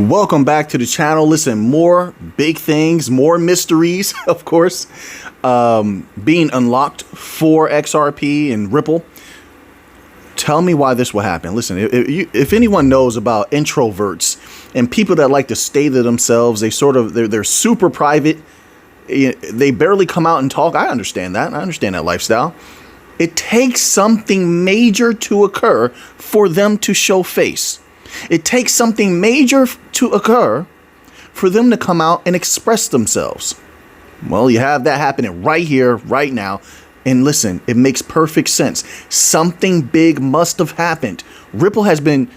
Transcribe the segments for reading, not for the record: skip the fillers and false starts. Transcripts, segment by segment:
Welcome back to the channel. Listen, more big things, more mysteries, of course, being unlocked for XRP and Ripple. Tell me why this will happen. Listen, if anyone knows about introverts and people that like to stay to themselves, they're super private. They barely come out and talk. I understand that. I understand that lifestyle. It takes something major to occur for them to show face. It takes something major to occur for them to come out and express themselves. Well, you have that happening right here, right now. And listen, it makes perfect sense. Something big must have happened. Ripple has been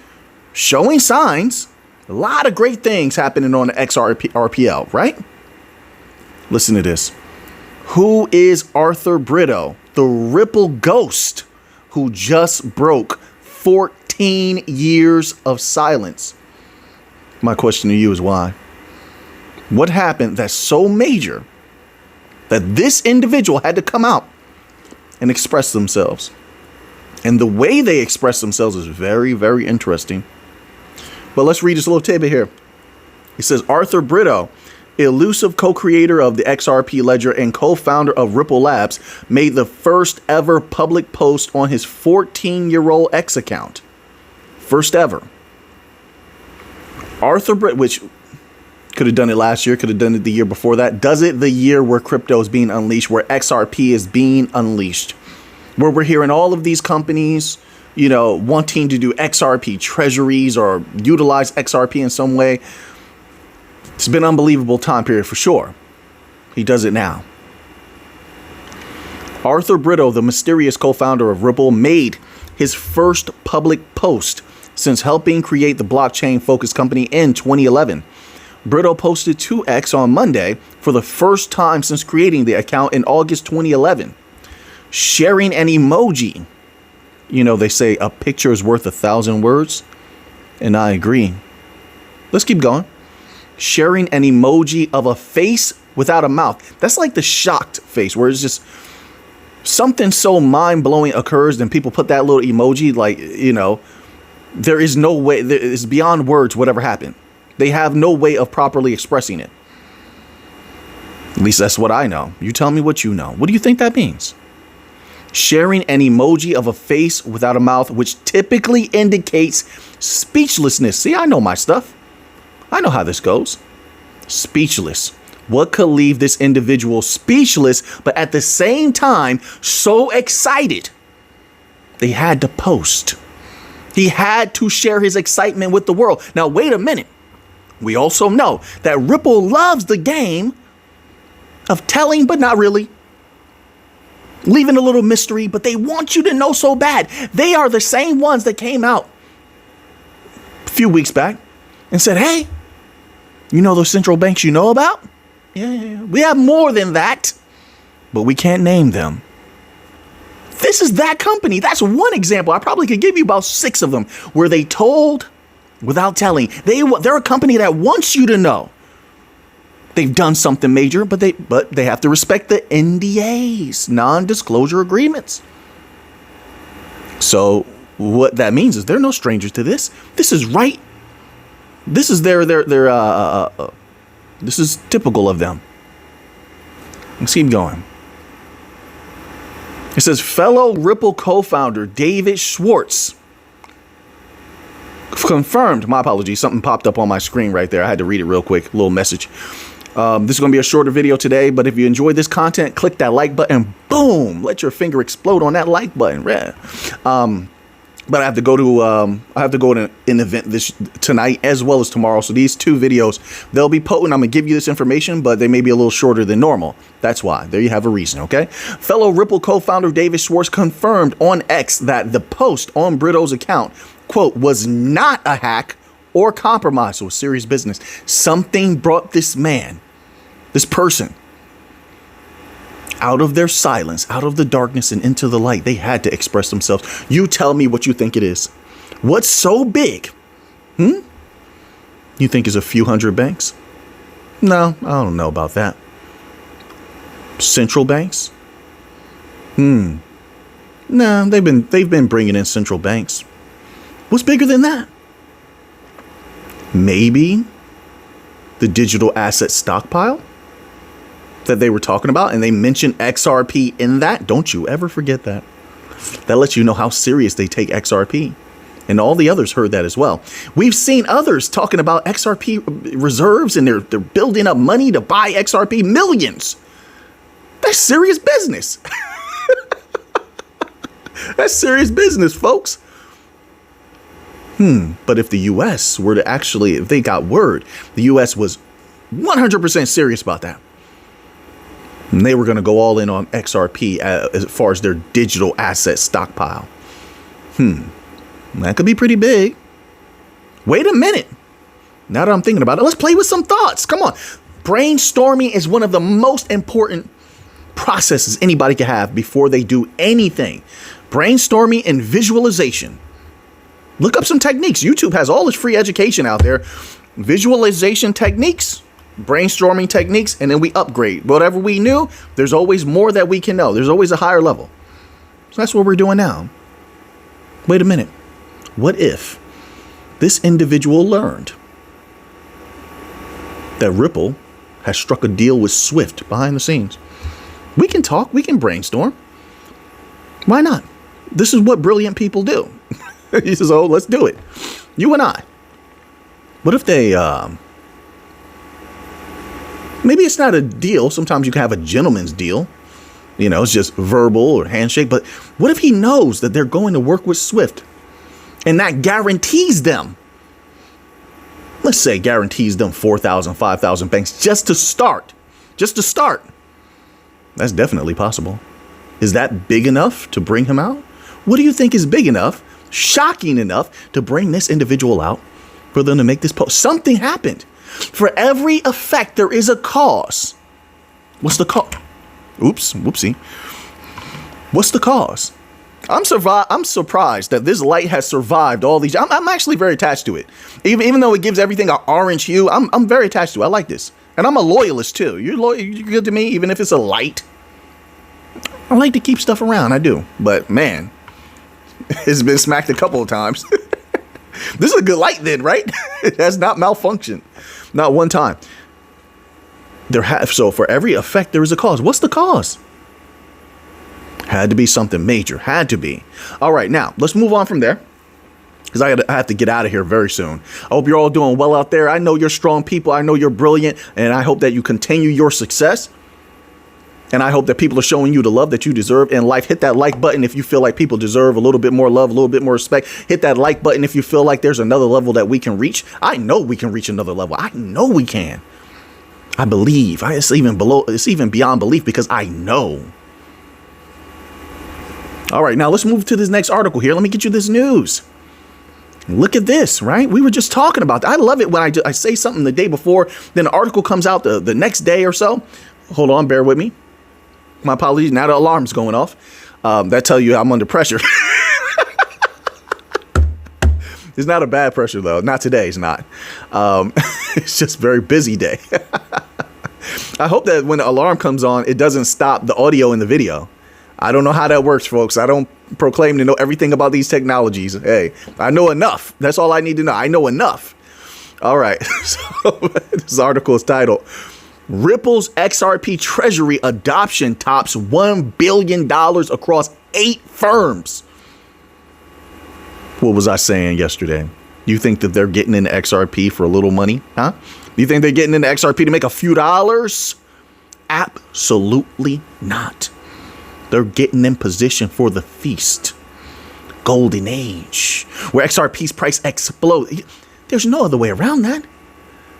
showing signs. A lot of great things happening on the RPL, right? Listen to this. Who is Arthur Brito, the Ripple ghost who just broke 14 years of silence? My question to you is why? What happened that's so major that this individual had to come out and express themselves? And the way they express themselves is very, very interesting. But let's read this little tidbit here. It says Arthur Brito, elusive co-creator of the XRP ledger and co-founder of Ripple Labs, made the first ever public post on his 14-year-old X account. First ever. Arthur Brito, which could have done it last year, could have done it the year before that, does it the year where crypto is being unleashed, where XRP is being unleashed, where we're hearing all of these companies, wanting to do XRP treasuries or utilize XRP in some way. It's been an unbelievable time period for sure. He does it now. Arthur Brito, the mysterious co-founder of Ripple, made his first public post since helping create the blockchain-focused company in 2011. Brito posted to X on Monday for the first time since creating the account in August 2011, sharing an emoji. They say a picture is worth 1,000 words, and I agree. Let's keep going. Sharing an emoji of a face without a mouth. That's like the shocked face, where it's just something so mind-blowing occurs, and people put that little emoji, there is no way, it's beyond words whatever happened. They have no way of properly expressing it. At least that's what I know. You tell me what you know. What do you think that means? Sharing an emoji of a face without a mouth, which typically indicates speechlessness. See, I know my stuff. I know how this goes. Speechless. What could leave this individual speechless, but at the same time, so excited? They had to post. He had to share his excitement with the world. Now, wait a minute. We also know that Ripple loves the game of telling, but not really. Leaving a little mystery, but they want you to know so bad. They are the same ones that came out a few weeks back and said, hey, those central banks you know about? Yeah, we have more than that, but we can't name them. This is that company. That's one example. I probably could give you about 6 of them where they told without telling. They're a company that wants you to know they've done something major, but they have to respect the NDAs, non-disclosure agreements. So what that means is they're no strangers to this. This is right. This is this is typical of them. Let's keep going. It says fellow Ripple co-founder David Schwartz confirmed, my apologies, something popped up on my screen right there. I had to read it real quick, a little message. This is going to be a shorter video today, but if you enjoyed this content, click that like button. Boom! Let your finger explode on that like button. But I have to go to an event tonight as well as tomorrow. So these 2 videos, they'll be potent. I'm gonna give you this information, but they may be a little shorter than normal. That's why. There you have a reason. Okay. Fellow Ripple co-founder David Schwartz confirmed on X that the post on Brito's account, quote, was not a hack or compromise. So serious business. Something brought this person, out of their silence, out of the darkness and into the light. They had to express themselves. You tell me what you think it is. What's so big? You think it's a few hundred banks? No, I don't know about that. Central banks? No, they've been bringing in central banks. What's bigger than that? Maybe the digital asset stockpile that they were talking about, and they mentioned XRP in that. Don't you ever forget that. That lets you know how serious they take XRP. And all the others heard that as well. We've seen others talking about XRP reserves, and they're building up money to buy XRP, millions. That's serious business. That's serious business, folks. But if the U.S. were to actually, if they got word, the U.S. was 100% serious about that, and they were going to go all in on XRP as far as their digital asset stockpile. That could be pretty big. Wait a minute. Now that I'm thinking about it, let's play with some thoughts. Come on. Brainstorming is one of the most important processes anybody can have before they do anything. Brainstorming and visualization. Look up some techniques. YouTube has all this free education out there. Visualization techniques, brainstorming techniques, and then we upgrade. Whatever we knew, there's always more that we can know. There's always a higher level. So that's what we're doing now. Wait a minute. What if this individual learned that Ripple has struck a deal with Swift behind the scenes? We can talk. We can brainstorm. Why not? This is what brilliant people do. He says, oh, let's do it. You and I. What if they, maybe it's not a deal. Sometimes you can have a gentleman's deal. You know, it's just verbal or handshake. But what if he knows that they're going to work with Swift, and that guarantees them, let's say guarantees them 4,000, 5,000 banks just to start. Just to start. That's definitely possible. Is that big enough to bring him out? What do you think is big enough, shocking enough to bring this individual out for them to make this post? Something happened. For every effect, there is a cause. What's the cause? Oops, whoopsie. What's the cause? I'm surprised that this light has survived all these. I'm actually very attached to it. Even though it gives everything an orange hue, I'm very attached to it. I like this. And I'm a loyalist too. You're good to me, even if it's a light. I like to keep stuff around. I do. But man, it's been smacked a couple of times. This is a good light then, right? It has not malfunctioned. Not one time. So for every effect, there is a cause. What's the cause? Had to be something major. Had to be. All right, now let's move on from there, because I have to get out of here very soon. I hope you're all doing well out there. I know you're strong people. I know you're brilliant, and I hope that you continue your success. And I hope that people are showing you the love that you deserve in life. Hit that like button if you feel like people deserve a little bit more love, a little bit more respect. Hit that like button if you feel like there's another level that we can reach. I know we can reach another level. I know we can. I believe. It's even beyond belief, because I know. All right, now let's move to this next article here. Let me get you this news. Look at this, right? We were just talking about that. I love it when I say something the day before, then the article comes out the next day or so. Hold on, bear with me. My apologies. Now the alarm's going off. That tell you I'm under pressure. It's not a bad pressure, though. Not today. It's not. It's just a very busy day. I hope that when the alarm comes on, it doesn't stop the audio and the video. I don't know how that works, folks. I don't proclaim to know everything about these technologies. Hey, I know enough. That's all I need to know. I know enough. All right. So this article is titled, Ripple's XRP Treasury Adoption Tops $1 billion across 8 firms. What was I saying yesterday? You think that they're getting into XRP for a little money? Huh? You think they're getting into XRP to make a few dollars? Absolutely not. They're getting in position for the feast. Golden age, where XRP's price explodes. There's no other way around that.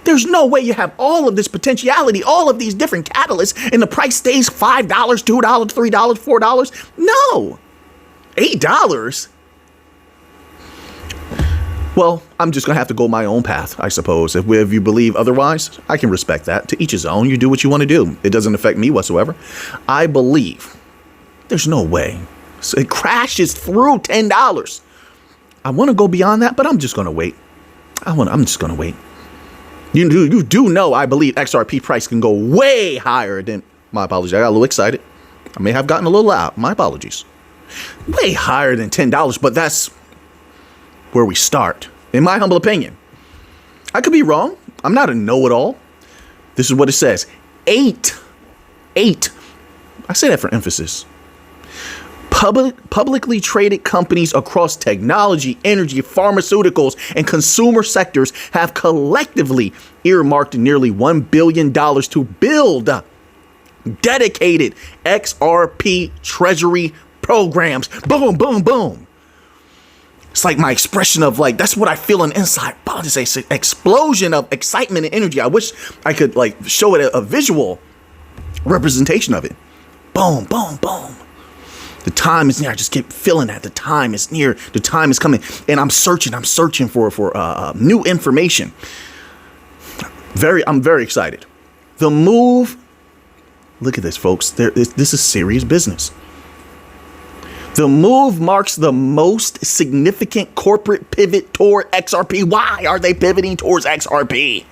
There's no way you have all of this potentiality, all of these different catalysts, and the price stays $5, $2, $3, $4. No. $8? Well, I'm just going to have to go my own path, I suppose. If you believe otherwise, I can respect that. To each his own. You do what you want to do. It doesn't affect me whatsoever. I believe there's no way. So it crashes through $10. I want to go beyond that, but I'm just going to wait. I'm just going to wait. You do know I believe XRP price can go way higher than... My apologies. I got a little excited. I may have gotten a little loud. My apologies. Way higher than $10, but that's where we start, in my humble opinion. I could be wrong. I'm not a know-it-all. This is what it says. Eight. I say that for emphasis. Publicly traded companies across technology, energy, pharmaceuticals, and consumer sectors have collectively earmarked nearly $1 billion to build dedicated XRP treasury programs. Boom, boom, boom. It's like my expression of like, that's what I feel on the inside. Wow, just an explosion of excitement and energy. I wish I could like show it a visual representation of it. Boom, boom, boom. The time is near. I just keep feeling that the time is near. The time is coming, and I'm searching for new information. I'm very excited. The move. Look at this, folks. This is serious business. The move marks the most significant corporate pivot toward XRP. Why are they pivoting towards XRP?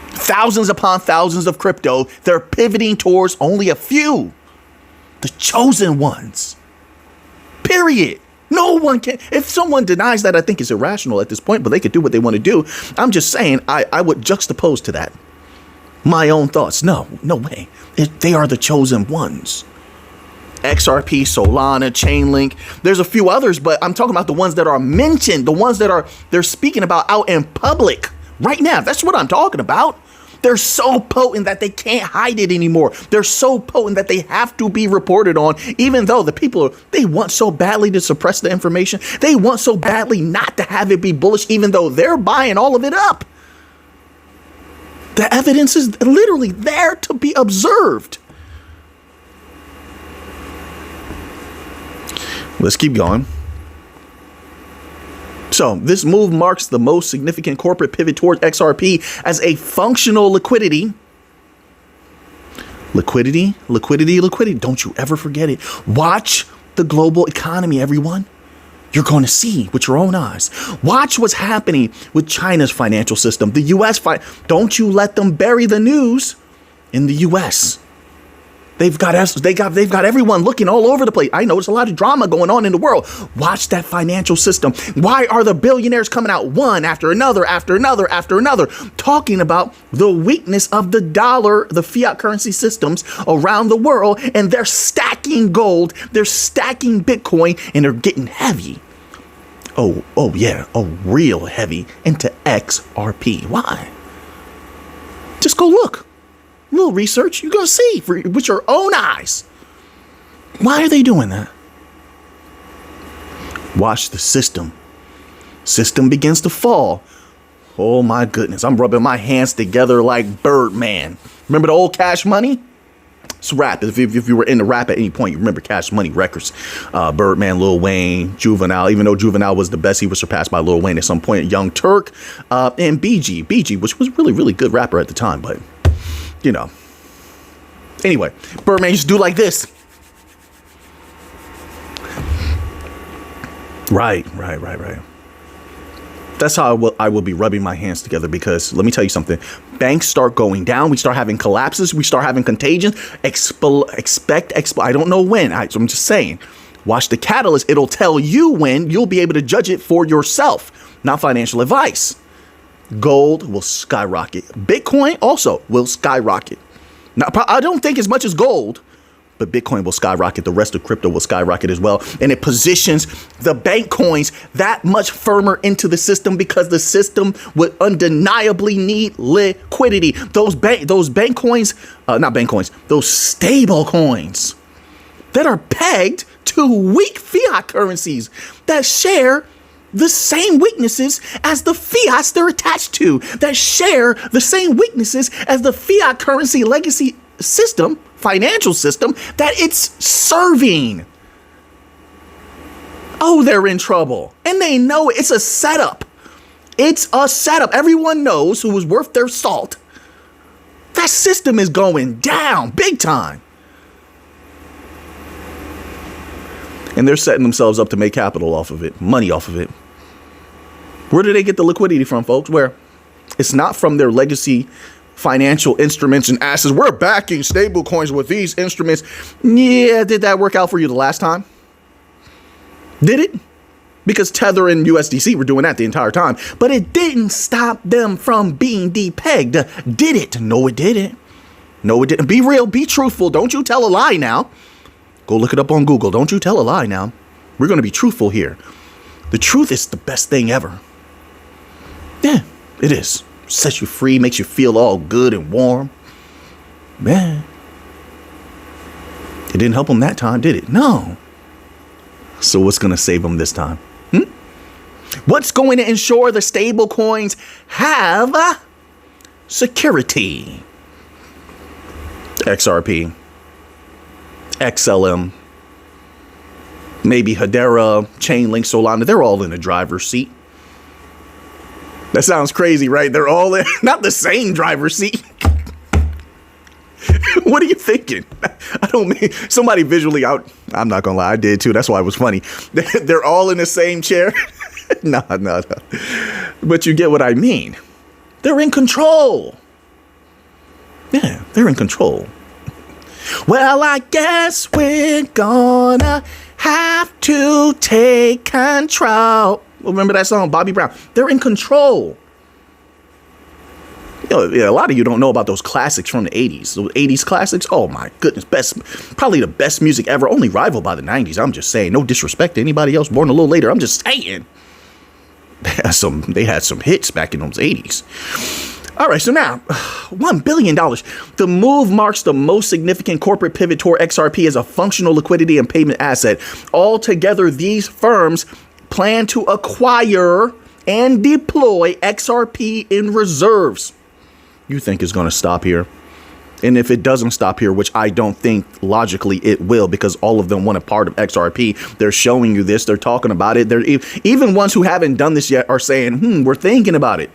Thousands upon thousands of crypto. They're pivoting towards only a few. The chosen ones. Period. No one can. If someone denies that, I think it's irrational at this point, but they could do what they want to do. I'm just saying, I would juxtapose to that my own thoughts. No way. They are the chosen ones. XRP, Solana, Chainlink. There's a few others, but I'm talking about the ones that are mentioned, the ones that they're speaking about out in public right now. That's what I'm talking about. They're so potent that they can't hide it anymore. They're so potent that they have to be reported on, even though the people, they want so badly to suppress the information. They want so badly not to have it be bullish, even though they're buying all of it up. The evidence is literally there to be observed. Let's keep going. So this move marks the most significant corporate pivot toward XRP as a functional liquidity. Liquidity. Don't you ever forget it. Watch the global economy, everyone. You're going to see with your own eyes. Watch what's happening with China's financial system. The U.S. Don't you let them bury the news in the U.S. They've got everyone looking all over the place. I know there's a lot of drama going on in the world. Watch that financial system. Why are the billionaires coming out one after another, talking about the weakness of the dollar, the fiat currency systems around the world, and they're stacking gold, they're stacking Bitcoin, and they're getting heavy. Oh yeah, real heavy into XRP. Why? Just go look. A little research, you're going to see with your own eyes. Why are they doing that? Watch the system. System begins to fall. Oh my goodness. I'm rubbing my hands together like Birdman. Remember the old Cash Money? It's rap. If you were into rap at any point, you remember Cash Money records. Birdman, Lil Wayne, Juvenile. Even though Juvenile was the best, he was surpassed by Lil Wayne at some point. Young Turk, and BG, which was really, really good rapper at the time, but you know. Anyway, Birdman used to do like this. Right. That's how I will be rubbing my hands together, because let me tell you something. Banks start going down. We start having collapses. We start having contagions. I don't know when. So I'm just saying. Watch the catalyst. It'll tell you when. You'll be able to judge it for yourself. Not financial advice. Gold will skyrocket. Bitcoin also will skyrocket. Now, I don't think as much as gold, but Bitcoin will skyrocket. The rest of crypto will skyrocket as well. And it positions the bank coins that much firmer into the system, because the system would undeniably need liquidity. Those bank coins, those stable coins that are pegged to weak fiat currencies that share the same weaknesses as the fiats they're attached to, that share the same weaknesses as the fiat currency legacy system, financial system that it's serving. Oh, they're in trouble. And they know it. It's a setup. It's a setup. Everyone knows, who is worth their salt, that system is going down big time. And they're setting themselves up to make capital off of it, money off of it. Where do they get the liquidity from, folks? Where? It's not from their legacy financial instruments and assets. We're backing stable coins with these instruments. Yeah, did that work out for you the last time? Did it? because Tether and USDC were doing that the entire time. But it didn't stop them from being depegged, did it? No, it didn't. No, it didn't. Be real, be truthful. Don't you tell a lie now. Go look it up on Google. Don't you tell a lie now. We're going to be truthful here. The truth is the best thing ever. Yeah, it is. Sets you free, makes you feel all good and warm. Man. It didn't help them that time, did it? No. So what's going to save them this time? What's going to ensure the stable coins have security? XRP, XLM, maybe Hedera, Chainlink, Solana. They're all in the driver's seat. That sounds crazy, right? They're all in, not the same driver's seat. What are you thinking? I don't mean somebody visually out. I'm not gonna lie, I did too. That's why it was funny. They're all in the same chair. No. But you get what I mean. They're in control. Yeah, they're in control. Well, I guess we're gonna have to take control. Remember that song, Bobby Brown? They're in control. Yeah, a lot of you don't know about those classics from the 80s. Those 80s classics, oh my goodness, probably the best music ever, only rivaled by the 90s. I'm just saying, no disrespect to anybody else born a little later. I'm just saying. They had some hits back in those 80s. All right, so now, $1 billion. The move marks the most significant corporate pivot toward XRP as a functional liquidity and payment asset. Altogether, these firms plan to acquire and deploy XRP in reserves. You think it's going to stop here? And if it doesn't stop here, which I don't think logically it will, because all of them want a part of XRP. They're showing you this. They're talking about it. They're even ones who haven't done this yet are saying, we're thinking about it.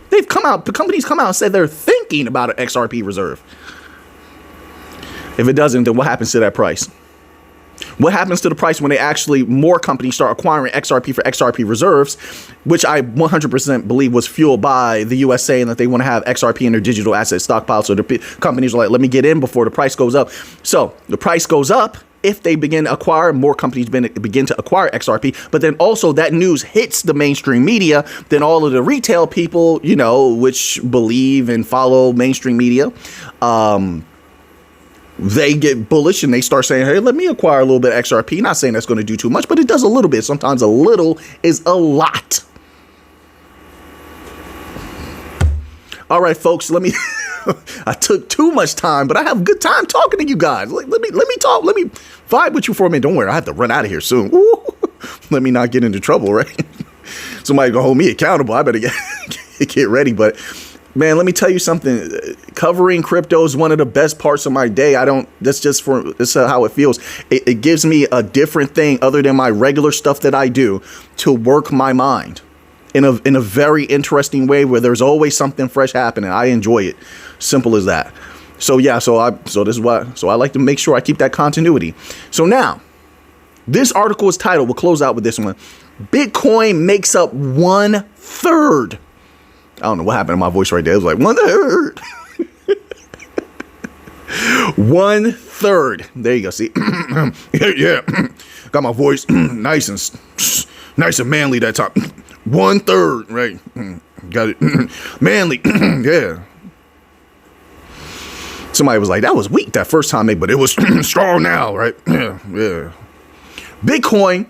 They've come out, the companies come out and said they're thinking about an XRP reserve. If it doesn't, then what happens to that price? What happens to the price when more companies start acquiring XRP for XRP reserves, which I 100% believe was fueled by the US saying that they want to have XRP in their digital asset stockpile. So the companies are like, let me get in before the price goes up. So the price goes up if they begin to acquire, more companies begin to acquire XRP. But then also that news hits the mainstream media. Then all of the retail people, which believe and follow mainstream media, they get bullish and they start saying, hey, let me acquire a little bit of XRP. Not saying that's going to do too much, but it does a little bit. Sometimes a little is a lot. All right, folks, I took too much time, but I have a good time talking to you guys. Let me talk. Let me vibe with you for a minute. Don't worry, I have to run out of here soon. Let me not get into trouble, right? Somebody gonna hold me accountable. I better get ready. But man, let me tell you something. Covering crypto is one of the best parts of my day. That's how it feels. It gives me a different thing other than my regular stuff that I do to work my mind in a very interesting way where there's always something fresh happening. I enjoy it. Simple as that. So yeah, so I like to make sure I keep that continuity. So now, this article is titled, we'll close out with this one, Bitcoin makes up 1/3. I don't know what happened to my voice right there. It was like 1/3. 1/3. There you go. See, yeah, got my voice nice and manly that time. 1/3, right? Got it. Manly. Yeah. Somebody was like, that was weak that first time, but it was strong now, right? Yeah. Bitcoin.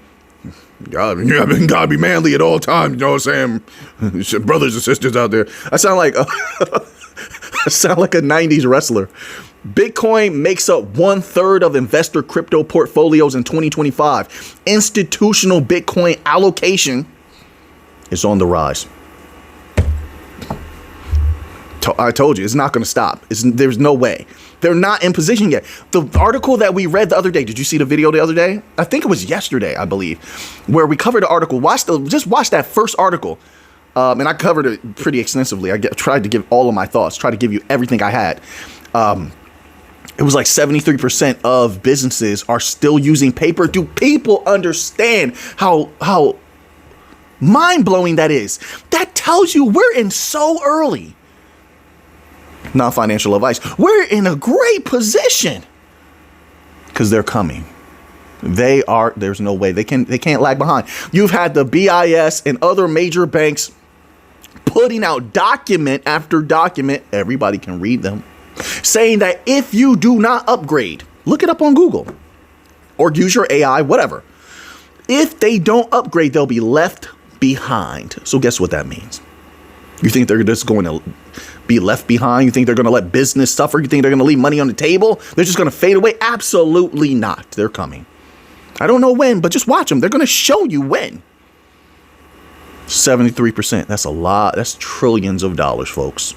Gotta be manly at all times. You know what I'm saying? Brothers and sisters out there. I sound like a 90s wrestler. Bitcoin makes up 1/3 of investor crypto portfolios in 2025. Institutional Bitcoin allocation is on the rise. I told you, it's not going to stop. There's no way. They're not in position yet. The article that we read the other day, did you see the video the other day? I think it was yesterday, I believe, where we covered the article. Just watch that first article. And I covered it pretty extensively. I tried to give all of my thoughts, tried to give you everything I had. It was like 73% of businesses are still using paper. Do people understand how mind-blowing that is? That tells you we're in so early. Non-financial advice. We're in a great position because they're coming. There's no way they can't lag behind. You've had the BIS and other major banks putting out document after document, everybody can read them, saying that if you do not upgrade, look it up on Google or use your AI, whatever. If they don't upgrade, they'll be left behind. So guess what that means? You think they're just going to be left behind? You think they're going to let business suffer? You think they're going to leave money on the table? They're just going to fade away? Absolutely not. They're coming. I don't know when, but just watch them. They're going to show you when. 73%. That's a lot. That's trillions of dollars, folks.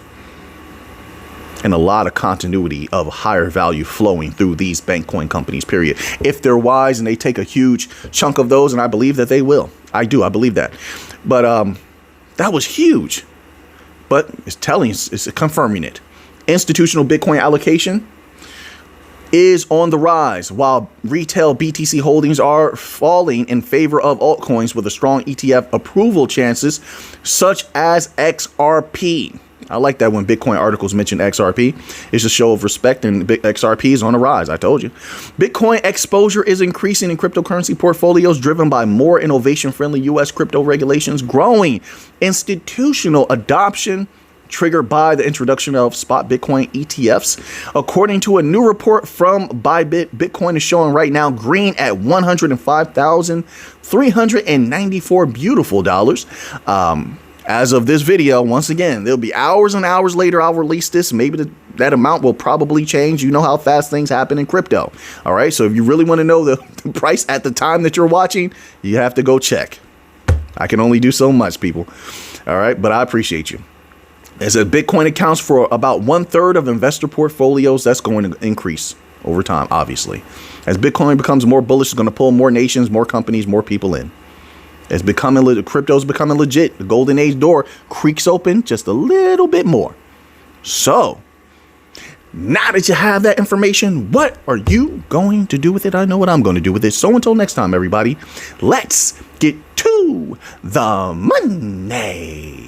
And a lot of continuity of higher value flowing through these bank coin companies, period. If they're wise and they take a huge chunk of those, and I believe that they will. I believe that. But that was huge. But it's confirming it. Institutional Bitcoin allocation is on the rise, while retail BTC holdings are falling in favor of altcoins with a strong ETF approval chances, such as XRP. I like that when Bitcoin articles mention XRP. It's a show of respect, and XRP is on the rise. I told you. Bitcoin exposure is increasing in cryptocurrency portfolios, driven by more innovation-friendly U.S. crypto regulations, growing institutional adoption, triggered by the introduction of spot Bitcoin ETFs. According to a new report from Bybit, Bitcoin is showing right now green at $105,394 beautiful dollars. As of this video, once again, there'll be hours and hours later, I'll release this. Maybe that amount will probably change. You know how fast things happen in crypto. All right. So if you really want to know the price at the time that you're watching, you have to go check. I can only do so much, people. All right. But I appreciate you. As a Bitcoin accounts for about 1/3 of investor portfolios, that's going to increase over time, obviously. As Bitcoin becomes more bullish, it's going to pull more nations, more companies, more people in. It's becoming crypto's becoming legit. The golden age door creaks open just a little bit more. So now that you have that information, what are you going to do with it? I know what I'm going to do with it. So until next time, everybody, let's get to the money.